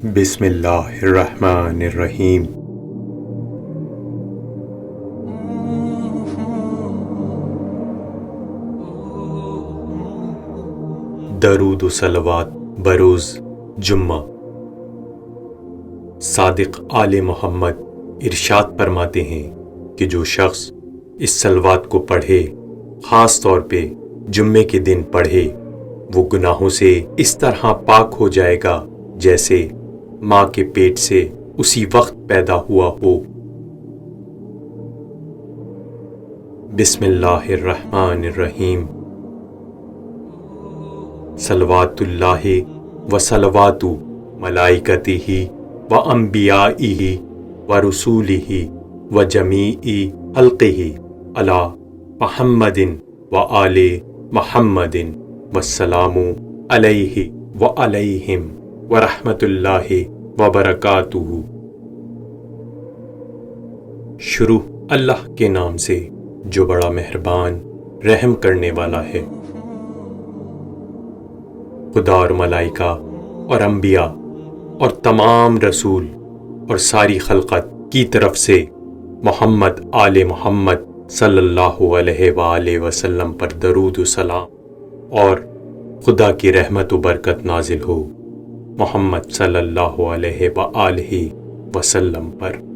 بسم اللہ الرحمن الرحیم۔ درود و صلوات بروز جمعہ۔ صادق آل محمد ارشاد فرماتے ہیں کہ جو شخص اس صلوات کو پڑھے، خاص طور پہ جمعے کے دن پڑھے، وہ گناہوں سے اس طرح پاک ہو جائے گا جیسے ماں کے پیٹ سے اسی وقت پیدا ہوا ہو۔ بسم اللہ الرحمن الرحیم۔ صلوات اللہ و صلوات ملائکتہ و انبیائہ و رسولہ و جمیع خلقہ علی محمد و آل محمد والسلام علیہ و علیہم ورحمۃ اللہ وبرکاتہ۔ شروع اللہ کے نام سے جو بڑا مہربان رحم کرنے والا ہے۔ خدا اور ملائکہ اور انبیاء اور تمام رسول اور ساری خلقت کی طرف سے محمد آل محمد صلی اللہ علیہ وآلہ وسلم پر درود و سلام اور خدا کی رحمت و برکت نازل ہو محمد صلی اللہ علیہ وآلہ وسلم پر۔